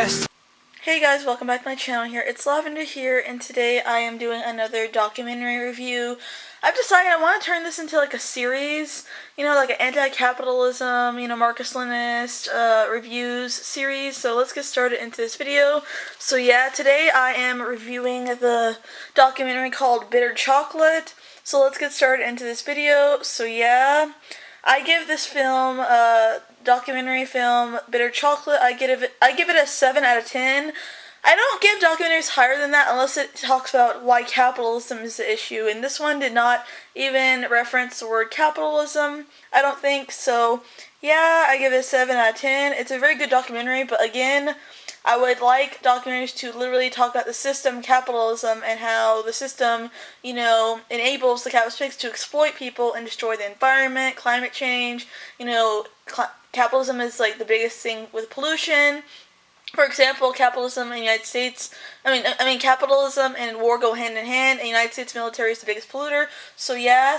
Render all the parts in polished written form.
West. Hey guys, welcome back to my channel here. It's Lavender here, and today I am doing another documentary review. I've decided I want to turn this into like a series, like an anti-capitalism, Marxist-Leninist reviews series. So let's get started into this video. So yeah, today I am reviewing the documentary called Bitter Chocolate. So let's get started into this video. So yeah, I give this film, documentary film, Bitter Chocolate, I give it a 7 out of 10. I don't give documentaries higher than that unless it talks about why capitalism is the issue, and this one did not even reference the word capitalism, I don't think, so yeah, I give it a 7 out of 10. It's a very good documentary, but again, I would like documentaries to literally talk about the system, capitalism, and how the system, enables the capitalists to exploit people and destroy the environment, climate change, capitalism is like the biggest thing with pollution. For example, capitalism in the United States, capitalism and war go hand in hand, and the United States military is the biggest polluter. So yeah,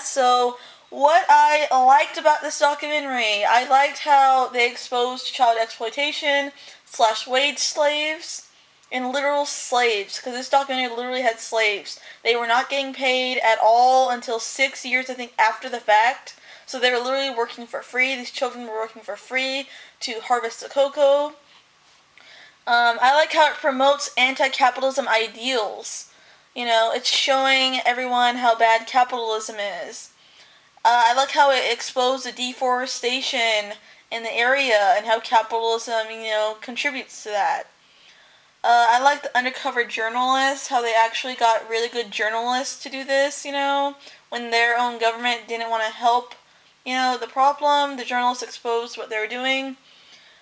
what I liked about this documentary, I liked how they exposed child exploitation / wage slaves and literal slaves, because this documentary literally had slaves. They were not getting paid at all until 6 years, I think, after the fact. So they were literally working for free. These children were working for free to harvest the cocoa. I like how it promotes anti-capitalism ideals. It's showing everyone how bad capitalism is. I like how it exposed the deforestation in the area and how capitalism, contributes to that. I like the undercover journalists, how they actually got really good journalists to do this, when their own government didn't want to help, the problem. The journalists exposed what they were doing.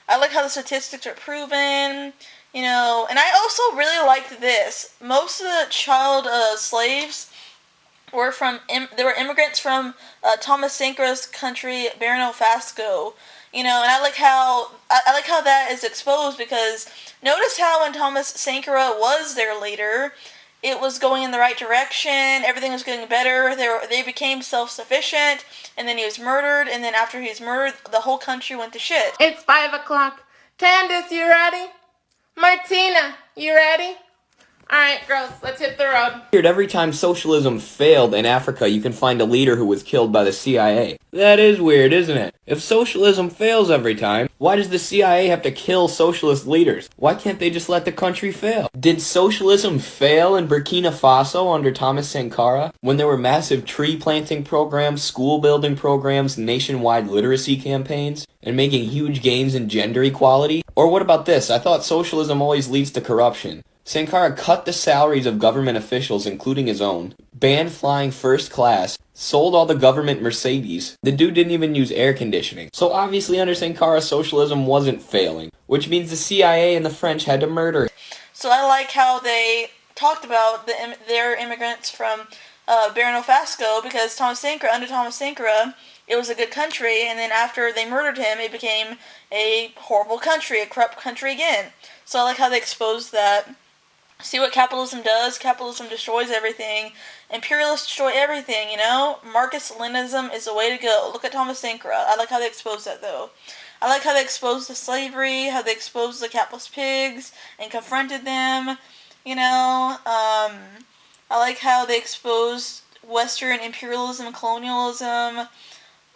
I like how the statistics are proven, and I also really liked this. Most of the child slaves were they were immigrants from Thomas Sankora's country, Barano Fasco, and I like how that is exposed, because notice how when Thomas Sankara was there later, it was going in the right direction, everything was getting better, they became self-sufficient, and then he was murdered, and then after he was murdered, the whole country went to shit. It's 5 o'clock. Candace, you ready? Martina, you ready? Alright, girls, let's hit the road. Every time socialism failed in Africa, you can find a leader who was killed by the CIA. That is weird, isn't it? If socialism fails every time, why does the CIA have to kill socialist leaders? Why can't they just let the country fail? Did socialism fail in Burkina Faso under Thomas Sankara, when there were massive tree planting programs, school building programs, nationwide literacy campaigns, and making huge gains in gender equality? Or what about this? I thought socialism always leads to corruption. Sankara cut the salaries of government officials, including his own, banned flying first class, sold all the government Mercedes. The dude didn't even use air conditioning. So obviously under Sankara, socialism wasn't failing, which means the CIA and the French had to murder him. So I like how they talked about their immigrants from Barano Fasco, because under Thomas Sankara, it was a good country, and then after they murdered him, it became a horrible country, a corrupt country again. So I like how they exposed that. See what capitalism does? Capitalism destroys everything. Imperialists destroy everything, Marxist-Leninism is the way to go. Look at Thomas Sankara. I like how they exposed that, though. I like how they exposed the slavery, how they exposed the capitalist pigs and confronted them, I like how they exposed Western imperialism and colonialism.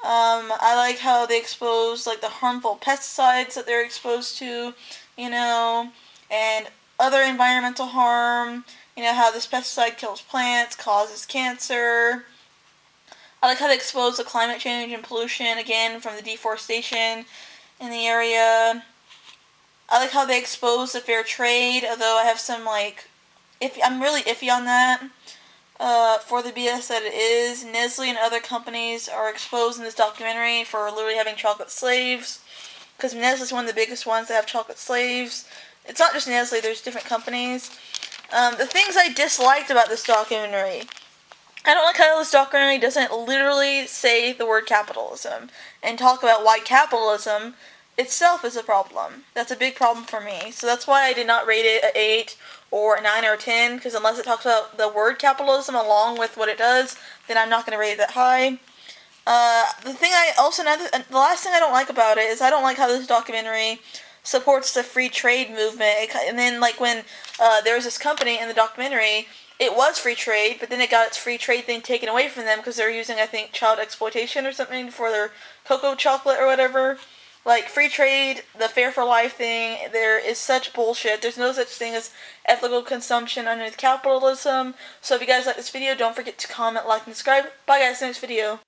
I like how they exposed, the harmful pesticides that they're exposed to, and other environmental harm, how this pesticide kills plants, causes cancer. I like how they expose the climate change and pollution, again, from the deforestation in the area. I like how they expose the fair trade, although I have some, I'm really iffy on that, for the BS that it is. Nestle and other companies are exposed in this documentary for literally having chocolate slaves, because Nestle is one of the biggest ones that have chocolate slaves. It's not just Nestle, there's different companies. The things I disliked about this documentary. I don't like how this documentary doesn't literally say the word capitalism and talk about why capitalism itself is a problem. That's a big problem for me. So that's why I did not rate it an 8 or a 9 or a 10, because unless it talks about the word capitalism along with what it does, then I'm not going to rate it that high. The last thing I don't like about it is I don't like how this documentary supports the free trade movement. And then, like, when there was this company in the documentary, it was free trade, but then it got its free trade thing taken away from them because they were using, I think, child exploitation or something for their cocoa chocolate or whatever. Like, free trade, the fair for life thing, there is such bullshit. There's no such thing as ethical consumption under capitalism. So if you guys like this video, don't forget to comment, like, and subscribe. Bye guys, next video.